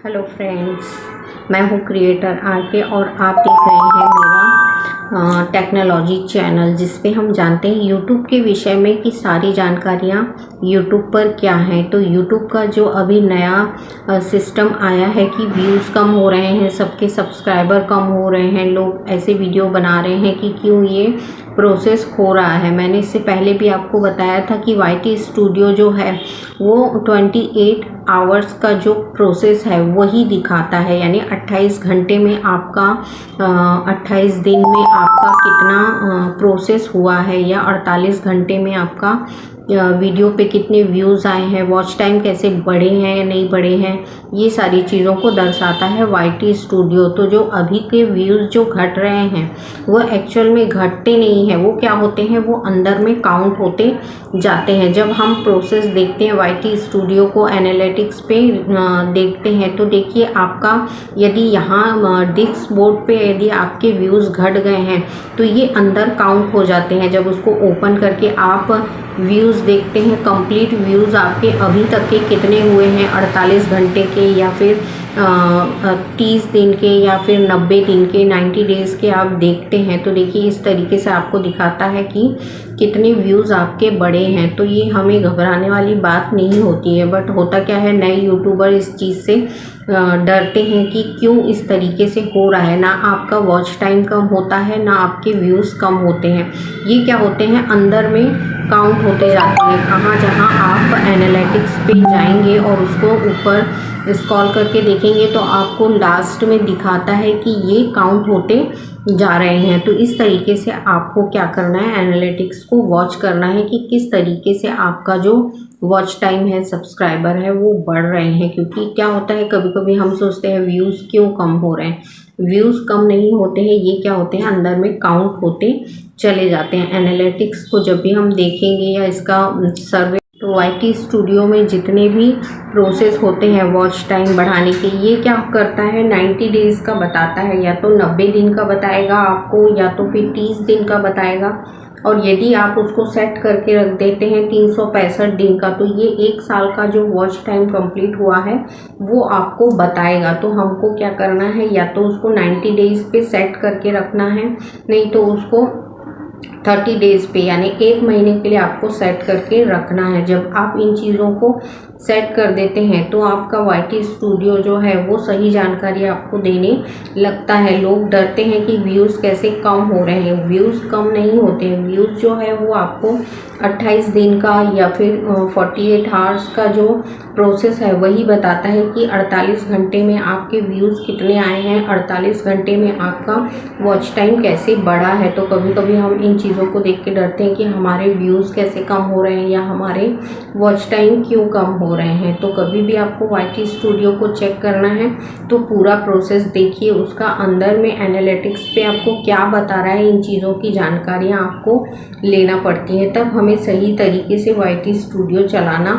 Hello friends, मैं हूँ creator R K और आप देख रहे हैं मेरा टेक्नोलॉजी चैनल जिस पे हम जानते हैं यूट्यूब के विषय में कि सारी जानकारियाँ यूट्यूब पर क्या हैं। तो यूट्यूब का जो अभी नया सिस्टम आया है कि व्यूज़ कम हो रहे हैं, सबके सब्सक्राइबर कम हो रहे हैं, लोग ऐसे वीडियो बना रहे हैं कि क्यों ये प्रोसेस हो रहा है। मैंने इससे पहले भी आपको बताया था कि वाईटी स्टूडियो जो है वो 28 आवर्स का जो प्रोसेस है वही दिखाता है, यानी 28 घंटे में आपका 28 दिन में आपका कितना प्रोसेस हुआ है या 48 घंटे में आपका वीडियो पे कितने व्यूज़ आए हैं, वॉच टाइम कैसे बढ़े हैं या नहीं बढ़े हैं, ये सारी चीज़ों को दर्शाता है वाईटी स्टूडियो। तो जो अभी के व्यूज़ जो घट रहे हैं वो एक्चुअल में घटते नहीं हैं, वो क्या होते हैं, वो अंदर में काउंट होते जाते हैं। जब हम प्रोसेस देखते हैं वाईटी स्टूडियो को एनालिटिक्स पे देखते हैं तो देखिए आपका यदि यहाँ डिस्क बोर्ड पे यदि आपके व्यूज़ घट गए हैं तो ये अंदर काउंट हो जाते हैं। जब उसको ओपन करके आप व्यूज़ देखते हैं, कंप्लीट व्यूज़ आपके अभी तक के कितने हुए हैं, 48 घंटे के या फिर 30 दिन के या फिर 90 दिन के, 90 डेज़ के आप देखते हैं तो देखिए इस तरीके से आपको दिखाता है कि कितने व्यूज़ आपके बड़े हैं। तो ये हमें घबराने वाली बात नहीं होती है, बट होता क्या है, नए यूट्यूबर इस चीज़ से डरते हैं कि क्यों इस तरीके से हो रहा है। ना आपका वॉच टाइम कम होता है, ना आपके व्यूज़ कम होते हैं, ये क्या होते हैं अंदर में काउंट होते जाते हैं। कहाँ जहाँ आप एनालिटिक्स पे जाएंगे और उसको ऊपर स्क्रॉल करके देखेंगे तो आपको लास्ट में दिखाता है कि ये काउंट होते जा रहे हैं। तो इस तरीके से आपको क्या करना है, एनालिटिक्स को वॉच करना है कि किस तरीके से आपका जो वॉच टाइम है, सब्सक्राइबर है, वो बढ़ रहे हैं। क्योंकि क्या होता है, कभी कभी हम सोचते हैं व्यूज़ क्यों कम हो रहे हैं, व्यूज़ कम नहीं होते हैं, ये क्या होते हैं अंदर में काउंट होते चले जाते हैं। एनालिटिक्स को जब भी हम देखेंगे या इसका सर्वे, तो वाईटी स्टूडियो में जितने भी प्रोसेस होते हैं वॉच टाइम बढ़ाने के, ये क्या करता है 90 डेज़ का बताता है, या तो 90 दिन का बताएगा आपको या तो फिर 30 दिन का बताएगा। और यदि आप उसको सेट करके रख देते हैं 365 दिन का तो ये 1 साल का जो वॉच टाइम कंप्लीट हुआ है वो आपको बताएगा। तो हमको क्या करना है, या तो उसको 90 डेज़ पे सेट करके रखना है, नहीं तो उसको 30 डेज़ पे यानी 1 महीने के लिए आपको सेट करके रखना है। जब आप इन चीज़ों को सेट कर देते हैं तो आपका वाईटी स्टूडियो जो है वो सही जानकारी आपको देने लगता है। लोग डरते हैं कि व्यूज़ कैसे कम हो रहे हैं, व्यूज़ कम नहीं होते हैं। व्यूज़ जो है वो आपको 28 दिन का या फिर 48 आवर्स का जो प्रोसेस है वही बताता है कि 48 घंटे में आपके व्यूज़ कितने आए हैं, 48 घंटे में आपका वॉच टाइम कैसे बढ़ा है। तो कभी कभी हम इन चीज़ों को देख के डरते हैं कि हमारे व्यूज़ कैसे कम हो रहे हैं या हमारे वॉच टाइम क्यों कम हो रहे हैं। तो कभी भी आपको वाईटी स्टूडियो को चेक करना है तो पूरा प्रोसेस देखिए, उसका अंदर में एनालिटिक्स पे आपको क्या बता रहा है, इन चीज़ों की जानकारियाँ आपको लेना पड़ती है, तब हमें सही तरीके से वाईटी स्टूडियो चलाना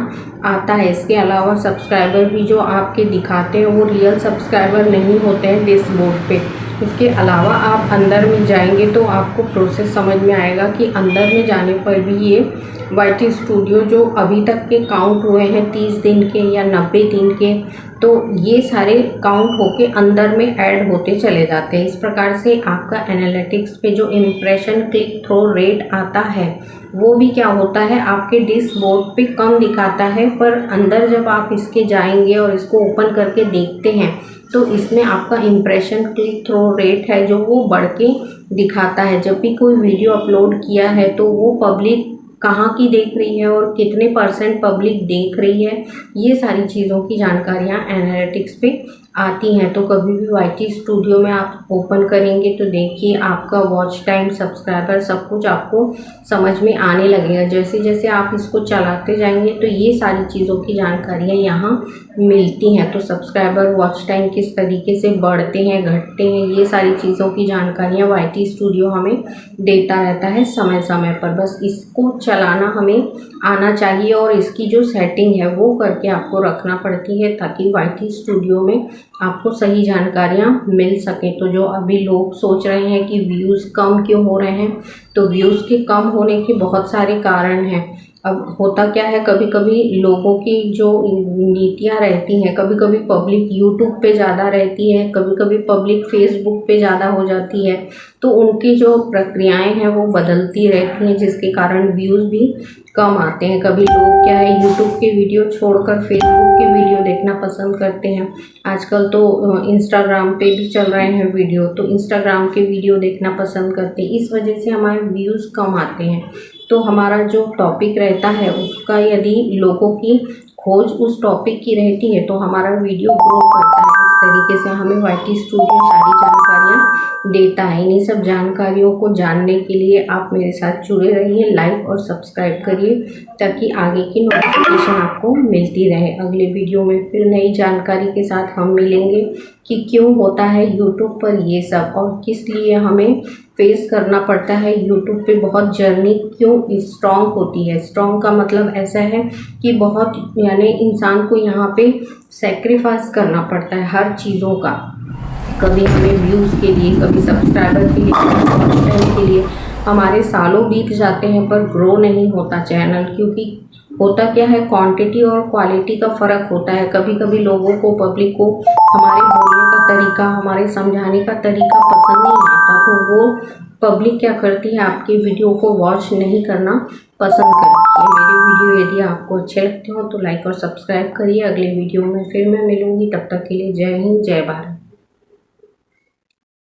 आता है। इसके अलावा सब्सक्राइबर भी जो आपके दिखाते हैं वो रियल सब्सक्राइबर नहीं होते हैं डिस्क बोर्ड पे। इसके अलावा आप अंदर में जाएंगे तो आपको प्रोसेस समझ में आएगा कि अंदर में जाने पर भी ये वाईटी स्टूडियो जो अभी तक के काउंट हुए हैं 30 दिन के या 90 दिन के, तो ये सारे काउंट होके अंदर में ऐड होते चले जाते हैं। इस प्रकार से आपका एनालिटिक्स पे जो इम्प्रेशन क्लिक थ्रू रेट आता है वो भी क्या होता है आपके डिस्क बोर्ड पे कम दिखाता है, पर अंदर जब आप इसके जाएंगे और इसको ओपन करके देखते हैं तो इसमें आपका इम्प्रेशन क्लिक थ्रू रेट है जो वो बढ़ के दिखाता है। जब भी कोई वीडियो अपलोड किया है तो वो पब्लिक कहाँ की देख रही है और कितने % पब्लिक देख रही है, ये सारी चीज़ों की जानकारियाँ एनालिटिक्स पे आती हैं। तो कभी भी वाईटी स्टूडियो में आप ओपन करेंगे तो देखिए आपका वॉच टाइम, सब्सक्राइबर, सब कुछ आपको समझ में आने लगेगा। जैसे जैसे आप इसको चलाते जाएंगे तो ये सारी चीज़ों की जानकारियाँ यहाँ मिलती हैं। तो सब्सक्राइबर, वॉच टाइम किस तरीके से बढ़ते हैं, घटते हैं, ये सारी चीज़ों की जानकारियाँ वाईटी स्टूडियो हमें देता रहता है समय समय पर। बस इसको चलाना हमें आना चाहिए और इसकी जो सेटिंग है वो करके आपको रखना पड़ती है ताकि वाईटी स्टूडियो में आपको सही जानकारियाँ मिल सके। तो जो अभी लोग सोच रहे हैं कि व्यूज़ कम क्यों हो रहे हैं, तो व्यूज़ के कम होने के बहुत सारे कारण हैं। अब होता क्या है, कभी कभी लोगों की जो नीतियाँ रहती हैं, कभी कभी पब्लिक यूट्यूब पे ज़्यादा रहती है, कभी कभी पब्लिक फेसबुक पे ज़्यादा हो जाती है, तो उनकी जो प्रक्रियाएं हैं वो बदलती रहती हैं, जिसके कारण व्यूज़ भी कम आते हैं। कभी लोग क्या है, यूट्यूब के वीडियो छोड़कर फेसबुक के वीडियो देखना पसंद करते हैं। आजकल तो इंस्टाग्राम पे भी चल रहे हैं वीडियो, तो इंस्टाग्राम के वीडियो देखना पसंद करते हैं। इस वजह से हमारे व्यूज़ कम आते हैं। तो हमारा जो टॉपिक रहता है उसका यदि लोगों की खोज उस टॉपिक की रहती है तो हमारा वीडियो ग्रो करता है। इस तरीके से हमें YT स्टूडियो सारी जानकारियाँ देता है। इन्हीं सब जानकारियों को जानने के लिए आप मेरे साथ जुड़े रहिए, लाइक और सब्सक्राइब करिए ताकि आगे की नोटिफिकेशन आपको मिलती रहे। अगले वीडियो में फिर नई जानकारी के साथ हम मिलेंगे कि क्यों होता है यूट्यूब पर ये सब और किस लिए हमें फेस करना पड़ता है। यूट्यूब पे बहुत जर्नी क्यों स्ट्रॉन्ग होती है। स्ट्रॉन्ग का मतलब ऐसा है कि बहुत यानी इंसान को यहाँ पे सेक्रीफाइस करना पड़ता है हर चीज़ों का। कभी हमें व्यूज़ के लिए, कभी सब्सक्राइबर के लिए, कभी वॉच टाइम के लिए हमारे सालों बीत जाते हैं पर ग्रो नहीं होता चैनल। क्योंकि होता क्या है, क्वांटिटी और क्वालिटी का फ़र्क होता है। कभी कभी लोगों को, पब्लिक को हमारे बोलने का तरीका, हमारे समझाने का तरीका पसंद नहीं आता, तो वो पब्लिक क्या करती है, आपकी वीडियो को वॉच नहीं करना पसंद करती है। मेरे वीडियो यदि आपको अच्छे लगते हो तो लाइक और सब्सक्राइब करिए। अगले वीडियो में फिर मैं मिलूँगी, तब तक के लिए जय हिंद, जय भारत।